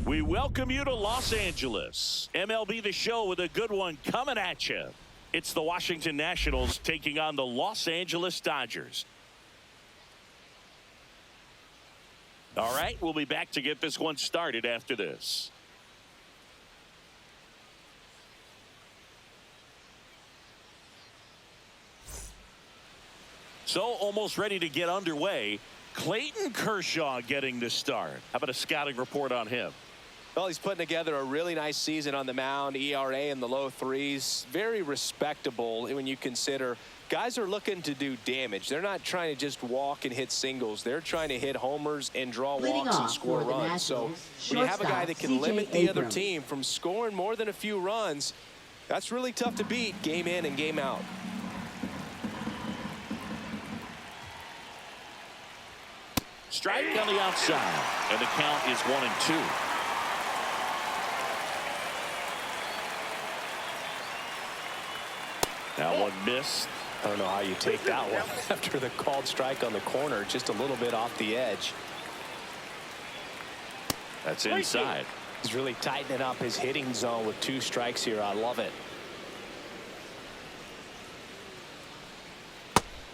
We welcome you to Los Angeles. MLB The Show with a good one coming at you. It's the Washington Nationals taking on the Los Angeles Dodgers. All right, we'll be back to get this one started after this. So almost ready to get underway. Clayton Kershaw getting the start. How about a scouting report on him? Well, he's putting together a really nice season on the mound. ERA in the low threes. Very respectable when you consider guys are looking to do damage. They're not trying to just walk and hit singles. They're trying to hit homers and draw walks and score runs. So when you have a guy that can limit the other team from scoring more than a few runs, that's really tough to beat game in and game out. Strike on the outside, and the count is 1-2. That one missed. I don't know how you take that one after the called strike on the corner, just a little bit off the edge. That's inside. He's really tightening up his hitting zone with 2 strikes here. I love it.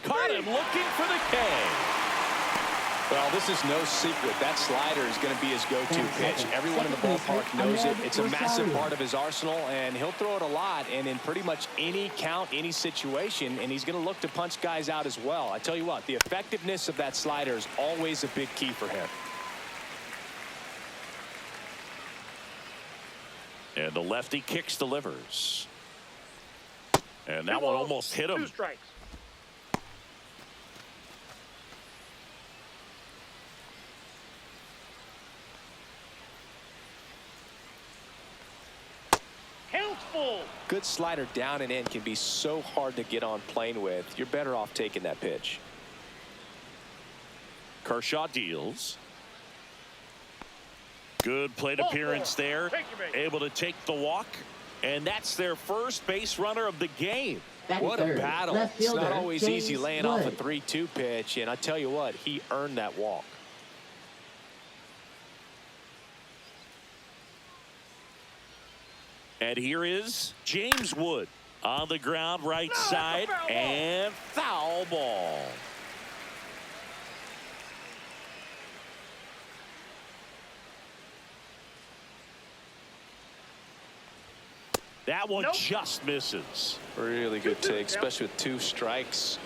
Caught him looking for the K. Well, this is no secret. That slider is going to be his go-to pitch. Everyone in the ballpark knows it. It's a massive part of his arsenal, and he'll throw it a lot and in pretty much any count, any situation, and he's going to look to punch guys out as well. I tell you what, the effectiveness of that slider is always a big key for him. And the lefty kicks, delivers. And that one almost hit him. 2 strikes. Good slider down and in can be so hard to get on plane with. You're better off taking that pitch. Kershaw deals. Good plate appearance there. Able to take the walk. And that's their first base runner of the game. What a battle. It's not always easy laying off a 3-2 pitch. And I tell you what, he earned that walk. And here is James Wood on the ground, right side, and foul ball. That one just misses. Really good take, especially with 2 strikes.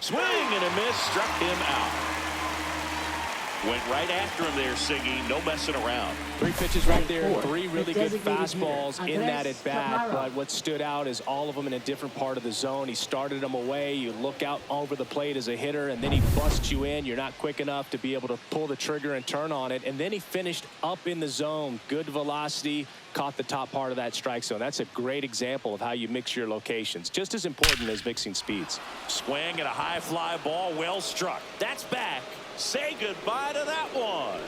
Swing and a miss, struck him out. Went right after him there, Siggy. No messing around. 3 pitches right there. 3 really good fastballs in that at bat. But what stood out is all of them in a different part of the zone. He started them away. You look out over the plate as a hitter, and then he busts you in. You're not quick enough to be able to pull the trigger and turn on it. And then he finished up in the zone. Good velocity. Caught the top part of that strike zone. That's a great example of how you mix your locations. Just as important as mixing speeds. Swing and a high fly ball, well struck. That's back. Say goodbye to that one.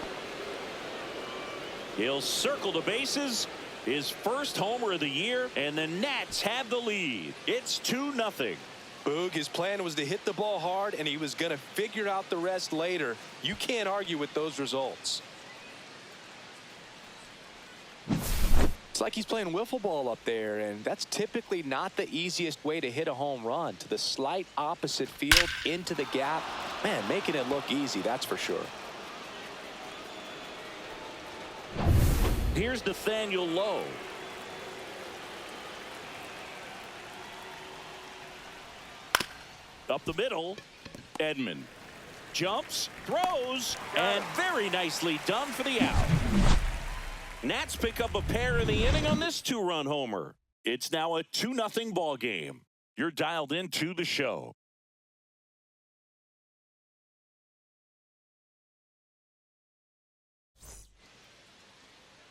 He'll circle the bases. His first homer of the year, and the Nats have the lead. It's 2-0. Boog, his plan was to hit the ball hard, and he was going to figure out the rest later. You can't argue with those results. It's like he's playing wiffle ball up there, and that's typically not the easiest way to hit a home run. To the slight opposite field, into the gap. Man, making it look easy, that's for sure. Here's Nathaniel Lowe. Up the middle, Edman. Jumps, throws, and very nicely done for the out. Nats pick up a pair in the inning on this 2-run homer. It's now a 2-0 ball game. You're dialed into the show.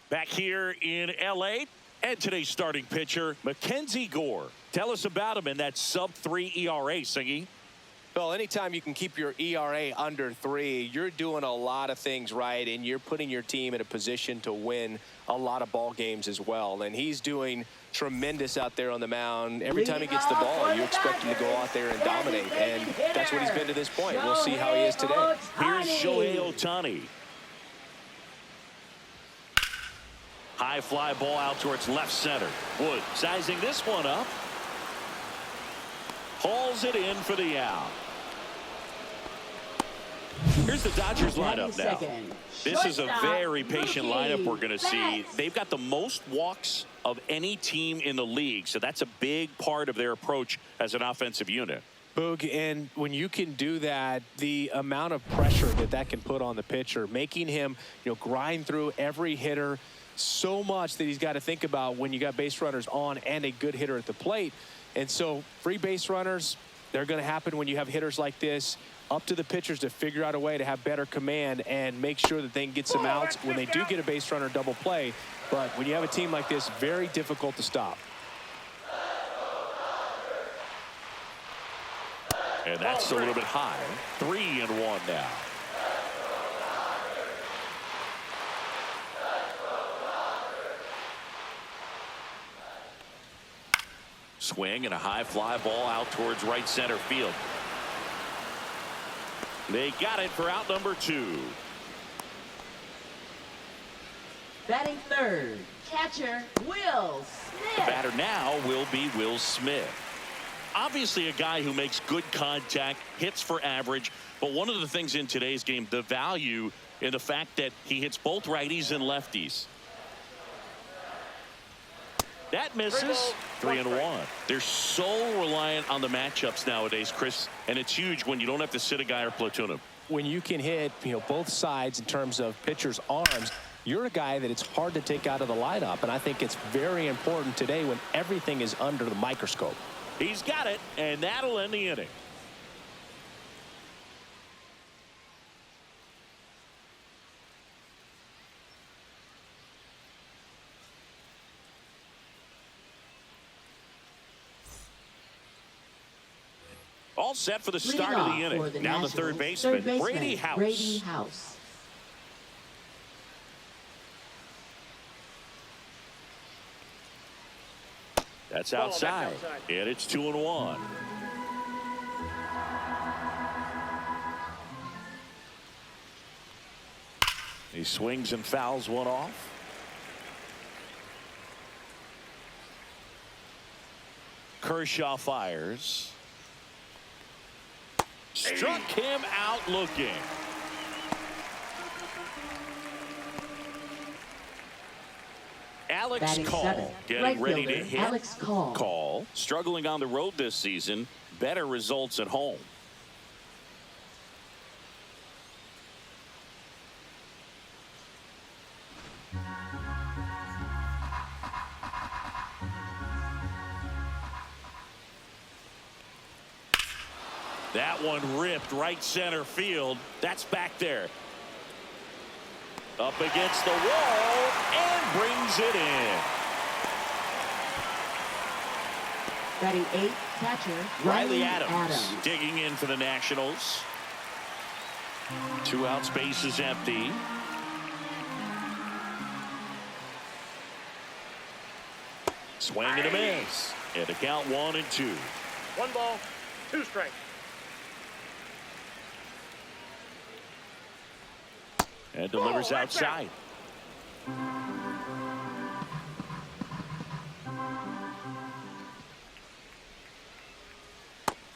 Back here in L.A., and today's starting pitcher, Mackenzie Gore. Tell us about him in that sub-3 ERA, Singy. Well, anytime you can keep your ERA under 3, you're doing a lot of things right, and you're putting your team in a position to win a lot of ball games as well. And he's doing tremendous out there on the mound. Every time he gets the ball, you expect him to go out there and dominate. And that's what he's been to this point. We'll see how he is today. Here's Shohei Ohtani. High fly ball out towards left center. Wood sizing this one up. Hauls it in for the out. Here's the Dodgers lineup now. This is a very patient lineup we're going to see. They've got the most walks of any team in the league, so that's a big part of their approach as an offensive unit. Boog, and when you can do that, the amount of pressure that can put on the pitcher, making him, grind through every hitter so much that he's got to think about when you got base runners on and a good hitter at the plate. And so free base runners, they're going to happen when you have hitters like this. Up to the pitchers to figure out a way to have better command and make sure that they can get some outs when they do get a base runner double play. But when you have a team like this, very difficult to stop. And that's a little bit high. 3-1 now. Swing and a high fly ball out towards right center field. They got it for out number 2. Batting third, catcher Will Smith. The batter now will be Will Smith. Obviously a guy who makes good contact, hits for average, but one of the things in today's game, the value in the fact that he hits both righties and lefties. That misses. 3-1. They're so reliant on the matchups nowadays, Chris, and it's huge when you don't have to sit a guy or platoon him. When you can hit, both sides in terms of pitchers' arms, you're a guy that it's hard to take out of the lineup, and I think it's very important today when everything is under the microscope. He's got it, and that'll end the inning. All set for the start of the inning. Now the third baseman, Brady House. That's outside. And it's 2-1. He swings and fouls one off. Kershaw fires. Struck him out looking. Alex Call getting ready to hit. Alex Call struggling on the road this season. Better results at home. That one ripped right center field. That's back there. Up against the wall and brings it in. Batting 8, catcher Riley Adams digging in for the Nationals. 2 outs, base is empty. Swing and a miss. And the count 1-2. 1 ball, 2 strikes. And delivers outside.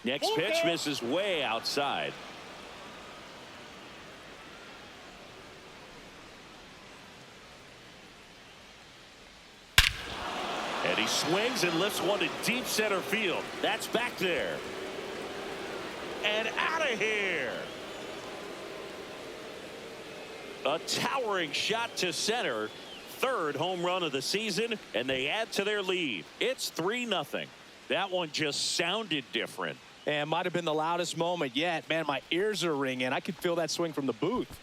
Next pitch misses way outside. And he swings and lifts one to deep center field. That's back there. And out of here. A towering shot to center. 3rd home run of the season, and they add to their lead. It's 3-0. That one just sounded different. And might have been the loudest moment yet. Man, my ears are ringing. I could feel that swing from the booth.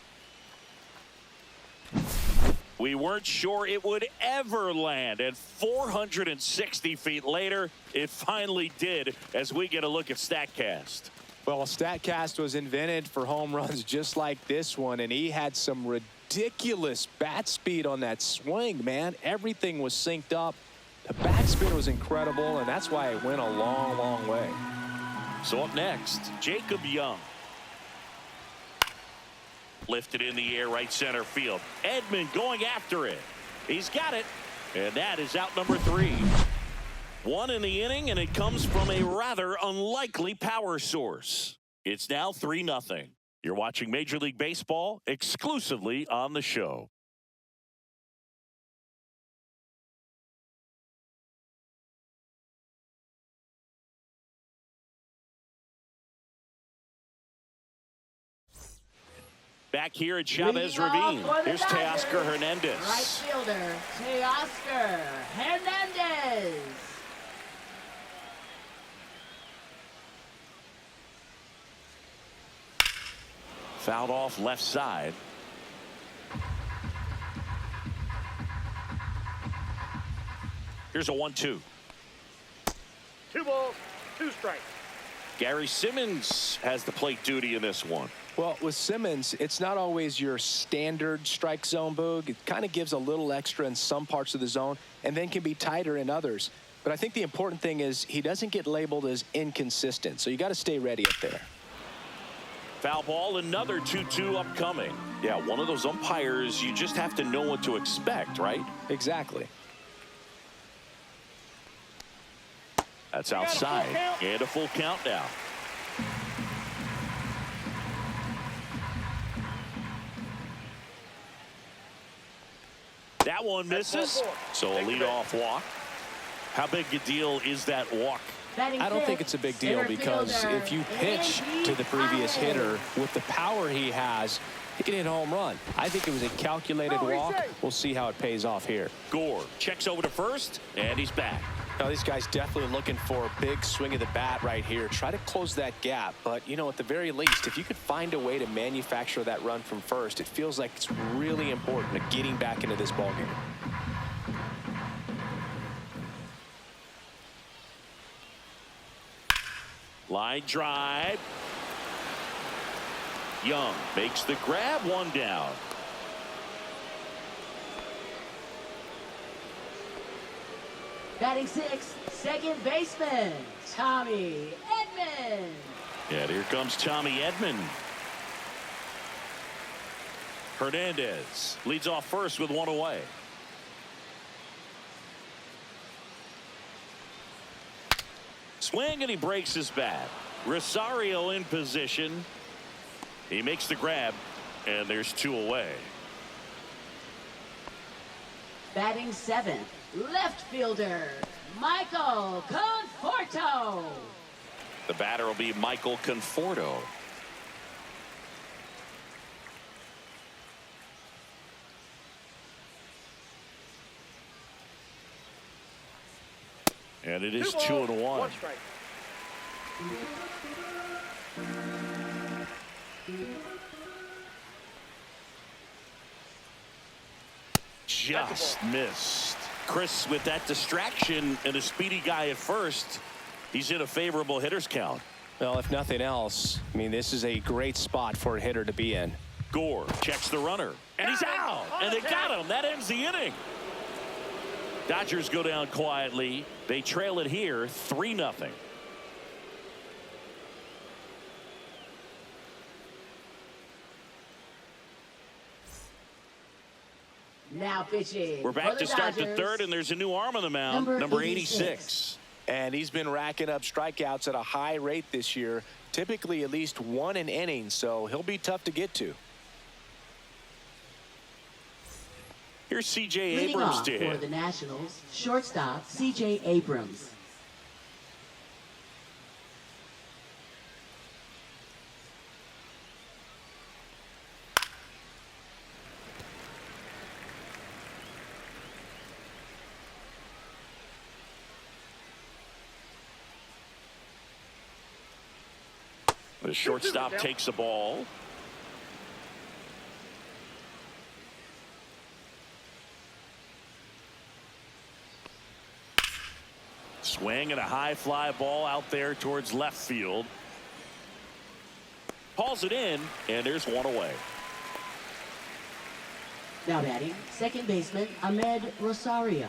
We weren't sure it would ever land, and 460 feet later, it finally did, as we get a look at StatCast. Well, StatCast was invented for home runs just like this one, and he had some ridiculous bat speed on that swing, man. Everything was synced up. The backspin was incredible, and that's why it went a long, long way. So up next, Jacob Young. Lifted in the air, right center field. Edman going after it. He's got it. And that is out number 3. 1 in the inning, and it comes from a rather unlikely power source. It's now 3-0. You're watching Major League Baseball exclusively on the show. Back here at Chavez Ravine, here's Teoscar Hernandez. Right fielder, Teoscar Hernandez. Fouled off left side. Here's a 1-2. 2 balls, 2 strikes. Gary Simmons has the plate duty in this one. Well, with Simmons, it's not always your standard strike zone, Boog. It kind of gives a little extra in some parts of the zone and then can be tighter in others. But I think the important thing is he doesn't get labeled as inconsistent, so you got to stay ready up there. Foul ball, another 2-2 upcoming. Yeah, one of those umpires, you just have to know what to expect, right? Exactly. That's outside, and a full count now. That one misses, so a leadoff walk. How big a deal is that walk? I don't think it's a big deal because if you pitch to the previous hitter with the power he has, he can hit a home run. I think it was a calculated walk. We'll see how it pays off here. Gore checks over to first, and he's back. Now, these guys definitely looking for a big swing of the bat right here. Try to close that gap. But, you know, at the very least, if you could find a way to manufacture that run from first, it feels like it's really important to getting back into this ballgame. Line drive. Young makes the grab, 1 down. Batting 6, second baseman, Tommy Edman. And here comes Tommy Edman. Hernandez leads off first with 1 away. Swing, and he breaks his bat. Rosario in position. He makes the grab, and there's 2 away. Batting 7th, left fielder, Michael Conforto. The batter will be Michael Conforto. And it is 2-1. 1 strike. Just missed. Chris, with that distraction and a speedy guy at first, he's in a favorable hitter's count. Well, if nothing else, I mean, this is a great spot for a hitter to be in. Gore checks the runner, and he's out, and they got him. That ends the inning. Dodgers go down quietly. They trail it here 3-0. Now pitching. We're back for to the start Dodgers, the 3rd, and there's a new arm on the mound, number 86. And he's been racking up strikeouts at a high rate this year, typically at least 1 an inning, so he'll be tough to get to. Here's C.J. Leading Abrams off to for hit. the Nationals, shortstop C.J. Abrams. The shortstop takes the ball. Swing and a high fly ball out there towards left field. Hauls it in, and there's 1 away. Now batting, second baseman Ahmed Rosario.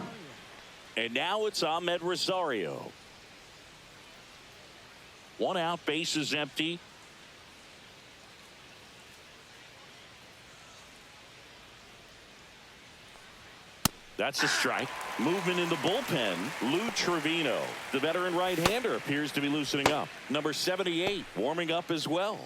And now it's Ahmed Rosario. One out, base is empty. That's a strike. Movement in the bullpen. Lou Trevino, the veteran right-hander, appears to be loosening up. Number 78 warming up as well.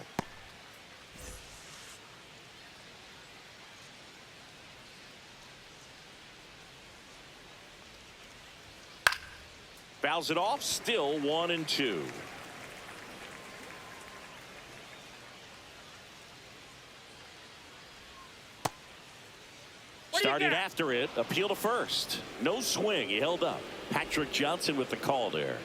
Fouls it off. Still 1-2. Started after it. Appeal to first. No swing. He held up. Patrick Johnson with the call there.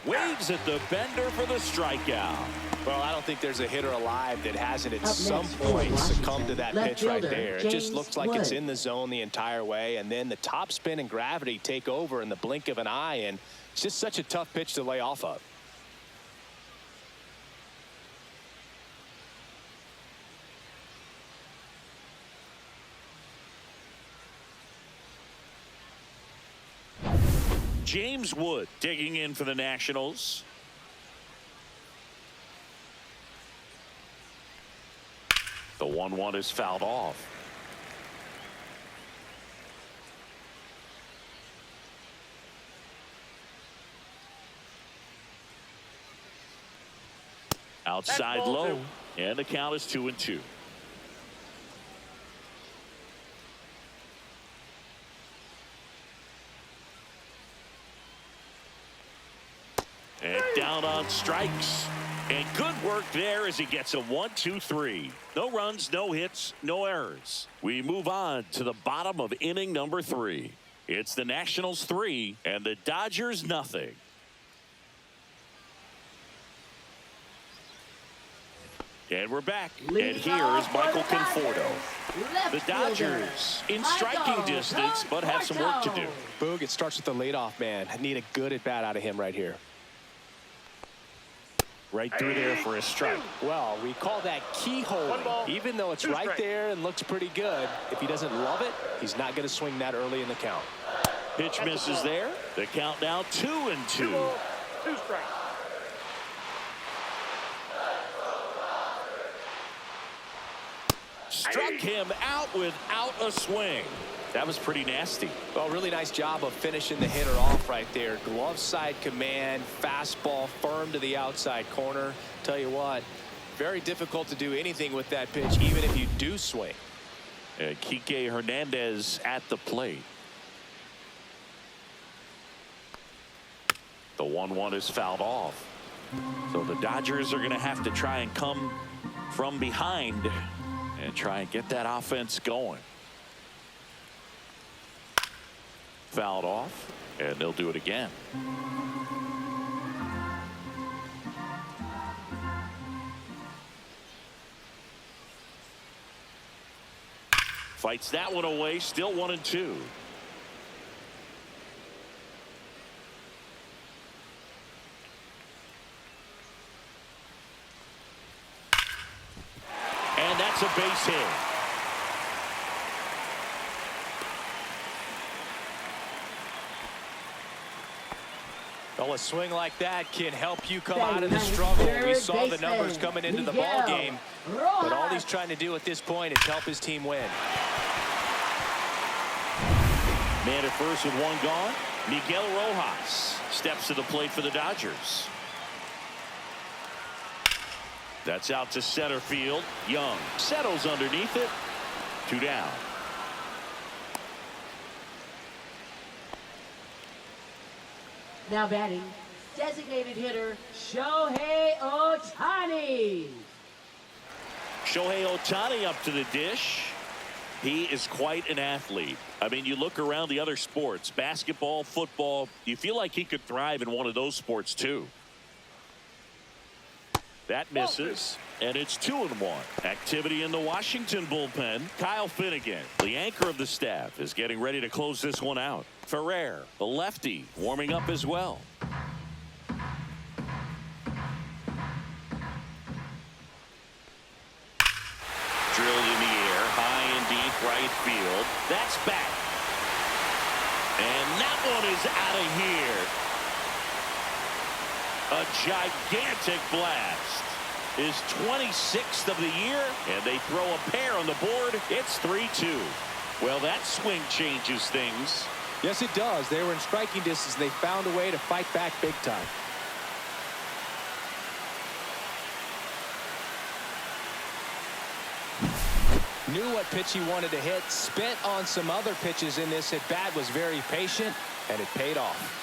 Waves at the bender for the strikeout. Well, I don't think there's a hitter alive that hasn't at some point succumbed to that pitch right there. It just looks like it's in the zone the entire way, and then the top spin and gravity take over in the blink of an eye, and it's just such a tough pitch to lay off of. James Wood digging in for the Nationals. The 1-1 is fouled off. Outside low, and the count is 2-2. And down on strikes. And good work there as he gets a 1-2-3. No runs, no hits, no errors. We move on to the bottom of inning number 3. It's the Nationals 3 and the Dodgers nothing. And we're back. And here is Michael Conforto. The Dodgers in striking distance, but have some work to do. Boog, it starts with the leadoff man. I need a good at-bat out of him right here. Right through there for a strike. Well, we call that keyhole. Even though it's right there and looks pretty good, if he doesn't love it, he's not going to swing that early in the count. Pitch misses there. The count now 2-2. 2 strikes. Struck him out without a swing. That was pretty nasty. Well, really nice job of finishing the hitter off right there. Glove side command, fastball firm to the outside corner. Tell you what, very difficult to do anything with that pitch, even if you do swing. Kike Hernandez at the plate. The 1-1 is fouled off. So the Dodgers are going to have to try and come from behind and try and get that offense going. Fouled off, and they'll do it again. Fights that one away, still 1-2. And that's a base hit. Well, a swing like that can help you come out of the struggle. We saw the numbers coming into the ball game, but all he's trying to do at this point is help his team win. Man at first with one gone. Miguel Rojas steps to the plate for the Dodgers. That's out to center field. Young settles underneath it. 2 down. Now batting, designated hitter Shohei Ohtani. Shohei Ohtani up to the dish. He is quite an athlete. I mean, you look around the other sports, basketball, football, you feel like he could thrive in one of those sports too. That misses, and it's 2-1. Activity in the Washington bullpen. Kyle Finnegan, the anchor of the staff, is getting ready to close this one out. Ferrer, the lefty, warming up as well. right field. That's back. And that one is out of here. A gigantic blast. His 26th of the year, and they throw a pair on the board. It's 3-2. Well, that swing changes things. Yes, it does. They were in striking distance. They found a way to fight back big time. Knew what pitch he wanted to hit. Spent on some other pitches in this at bat. Was very patient, and it paid off.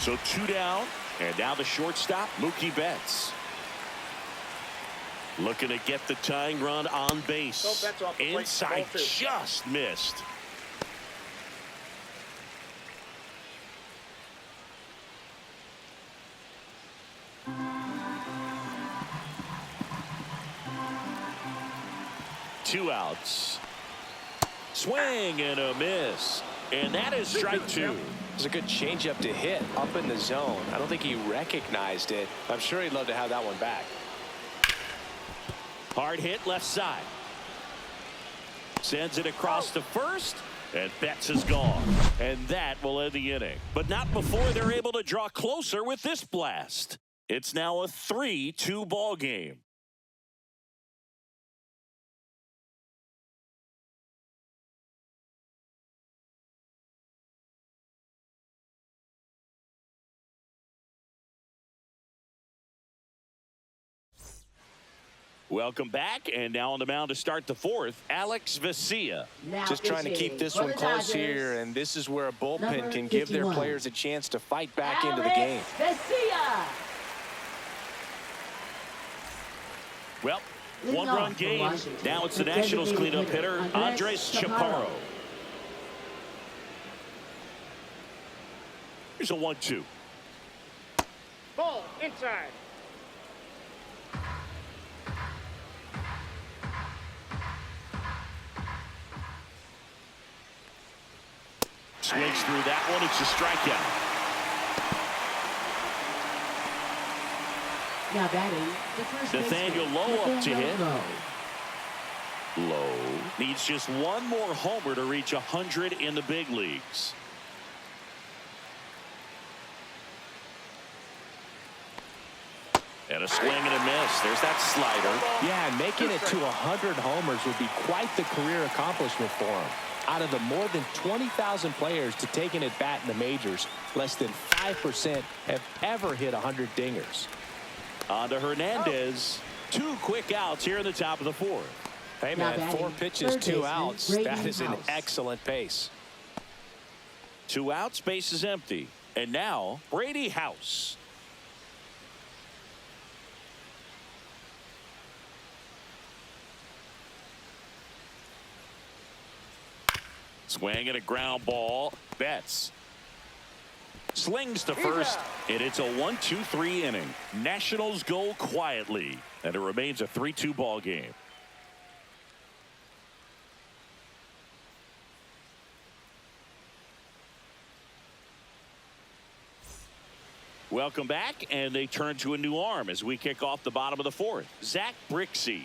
So 2 down, and now the shortstop, Mookie Betts. Looking to get the tying run on base. Inside, just missed. Two outs. Swing and a miss. And that is strike two. It was a good changeup to hit up in the zone. I don't think he recognized it. I'm sure he'd love to have that one back. Hard hit left side. Sends it across to first, and Betts is gone. And that will end the inning. But not before they're able to draw closer with this blast. It's now a 3-2 ball game. Welcome back, and now on the mound to start the fourth, Alex Vesia. Just trying to keep this one close here, and this is where a bullpen can give their players a chance to fight back into the game. Well, one-run game. Now it's the Nationals cleanup hitter, Andres Chaparro. Here's a 1-2. Ball inside. Swings through that one. It's a strikeout. Now batting, the first Nathaniel Lowe up to hit. Lowe needs just one more homer to reach 100 in the big leagues. And a swing and a miss. There's that slider. Yeah, and making it to 100 homers would be quite the career accomplishment for him. Out of the more than 20,000 players to take an at-bat in the majors, less than 5% have ever hit 100 dingers. On to Hernandez. 2 quick outs here in the top of the fourth. Hey, man, 4 pitches, 2 outs. That is an excellent pace. 2 outs, base is empty. And now, Brady House. Swing and a ground ball. Betts slings to first, and it's a 1-2-3 inning. Nationals go quietly, and it remains a 3-2 ball game. Welcome back, and they turn to a new arm as we kick off the bottom of the fourth. Zach Brixey.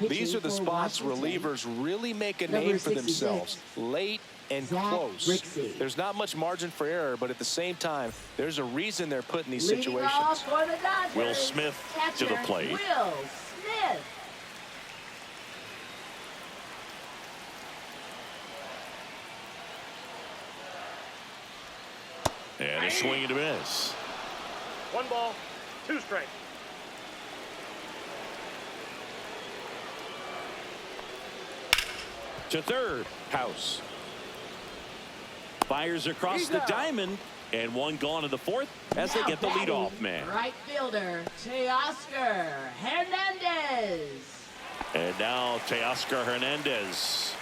These are the spots relievers really make a name for themselves. Late and close. There's not much margin for error, but at the same time, there's a reason they're put in these situations. Will Smith to the plate. Will Smith. And a swing and a miss. 1 ball, 2 strikes. To third, House. Fires across the diamond, and 1 gone in the fourth as they get the leadoff man. Right fielder, Teoscar Hernandez. And now Teoscar Hernandez.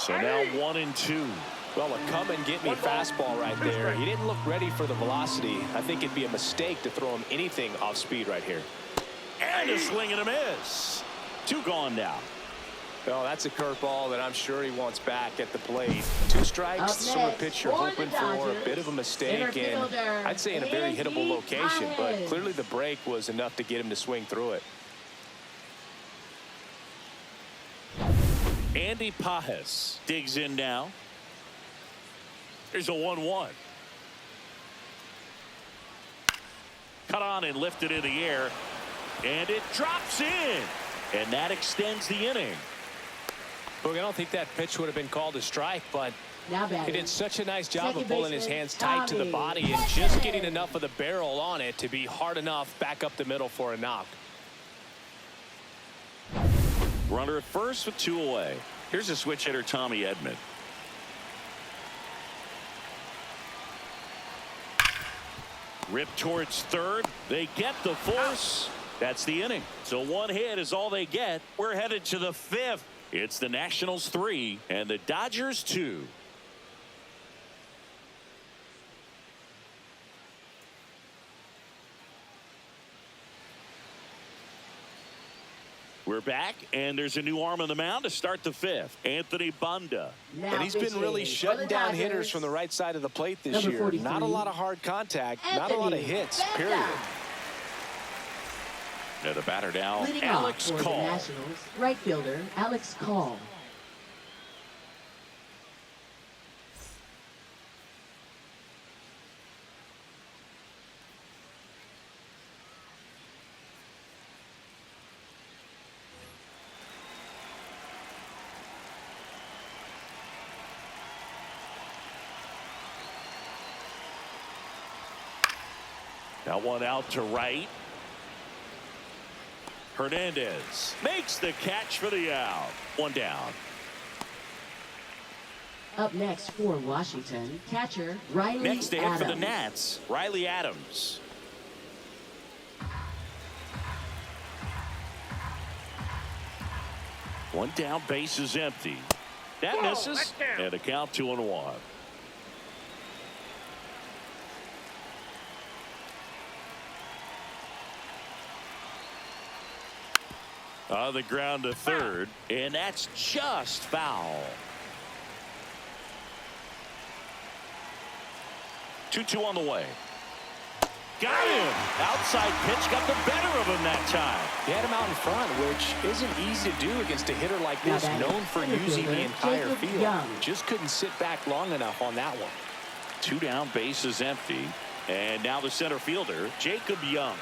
So now 1-2. Well, a come-and-get-me fastball right there. He didn't look ready for the velocity. I think it'd be a mistake to throw him anything off speed right here. And a swing and a miss. 2 gone now. Well, that's a curveball that I'm sure he wants back at the plate. 2 strikes, the sort of pitch you're hoping for, a bit of a mistake, and I'd say in a very hittable location, but clearly the break was enough to get him to swing through it. Andy Pajes digs in now. Here's a 1-1. Cut on and lifted in the air, and it drops in, and that extends the inning. Look, I don't think that pitch would have been called a strike, but he did such a nice job of pulling his hands tight to the body and just getting enough of the barrel on it to be hard enough back up the middle for a knock. Runner at first with 2 away. Here's a switch hitter, Tommy Edman. Rip towards third. They get the force. That's the inning. So 1 hit is all they get. We're headed to the 5th. It's the Nationals 3 and the Dodgers 2. We're back, and there's a new arm on the mound to start the 5th. Anthony Banda. And he's been really shutting down hitters from the right side of the plate this year. Not a lot of hard contact, not a lot of hits, period. Now the batter now, Leading Alex off for Call. the Nationals, right fielder Alex Call. Now 1 out to right. Hernandez makes the catch for the out. 1 down. Up next for Washington, catcher Riley Next to hit Adams. for the Nats, Riley Adams. One down, base is empty. That misses, and a count 2-1. On the ground to third, and that's just foul. 2-2 on the way. Got him. Outside pitch got the better of him that time. He had him out in front, which isn't easy to do against a hitter like this, known for using the entire field. Just couldn't sit back long enough on that one. 2 down, base is empty. And now the center fielder, Jacob Young.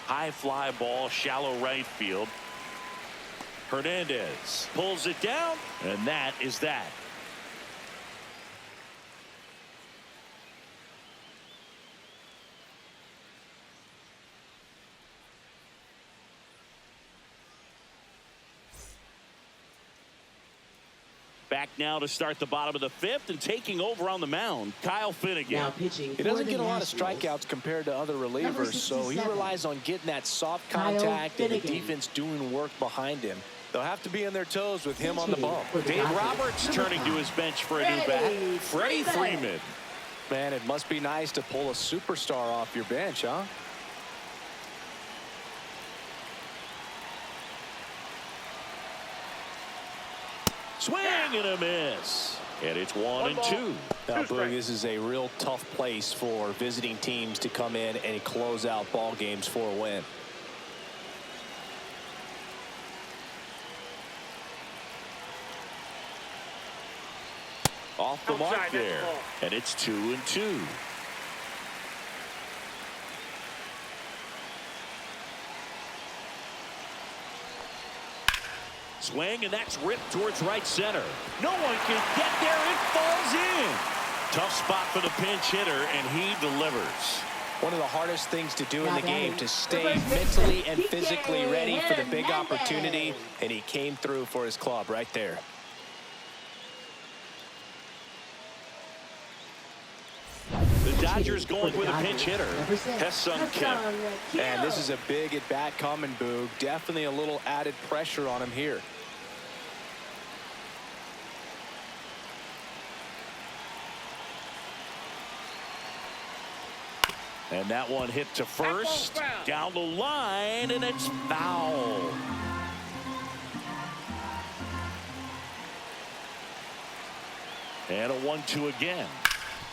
High fly ball, shallow right field. Hernandez pulls it down, and that is that. Back now to start the bottom of the 5th, and taking over on the mound, Kyle Finnegan. Now pitching. He doesn't get a lot of strikeouts compared to other relievers, so he relies on getting that soft contact and the defense doing work behind him. They'll have to be on their toes with him on the bump. Dave Roberts turning to his bench for a new bat. Freddie Freeman. Man, it must be nice to pull a superstar off your bench, huh? Swing and a miss. And it's 1-2. Now, Boog, this is a real tough place for visiting teams to come in and close out ball games for a win. Off the mark there. And it's 2-2. Swing, and that's ripped towards right center. No one can get there. It falls in. Tough spot for the pinch hitter, and he delivers. One of the hardest things to do in the game, to stay mentally and physically ready for the big opportunity, and he came through for his club right there. The Dodgers going with a pinch hitter. Hesung Kim. And this is a big at bat coming, Boog. Definitely a little added pressure on him here. And that one hit to first, down the line, and it's foul. And a 1-2 again.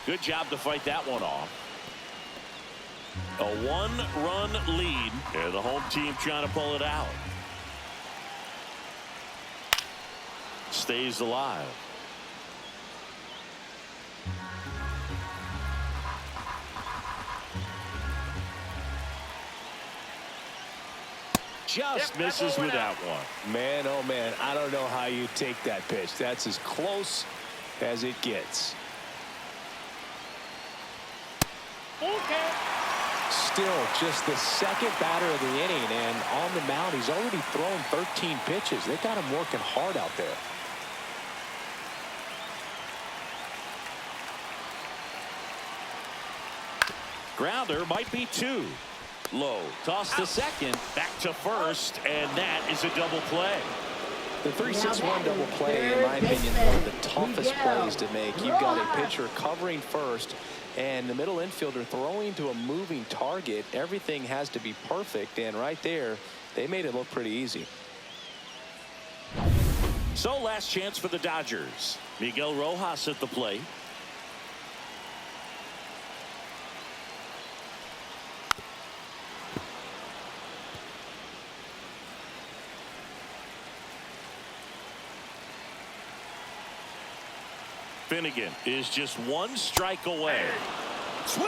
Good job to fight that one off. A 1-run lead, and the home team trying to pull it out. Stays alive. Just misses with that one. Man, oh man, I don't know how you take that pitch. That's as close as it gets. Okay. Still just the second batter of the inning, and on the mound he's already thrown 13 pitches. They got him working hard out there. Grounder might be 2. Low toss to second, back to first, and that is a double play. The 3-6-1 double play, in my opinion, is one of the toughest plays to make. You've got a pitcher covering first and the middle infielder throwing to a moving target. Everything has to be perfect, and right there they made it look pretty easy. So last chance for the Dodgers. Miguel Rojas at the plate. Finnegan is just 1 strike away. Swing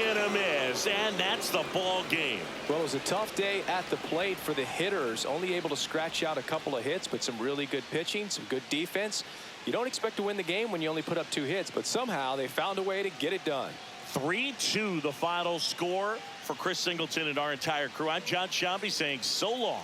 and a miss, and that's the ball game. Well, it was a tough day at the plate for the hitters. Only able to scratch out a couple of hits, but some really good pitching, some good defense. You don't expect to win the game when you only put up 2 hits, but somehow they found a way to get it done. 3-2 the final score for Chris Singleton and our entire crew. I'm John Shambi saying so long.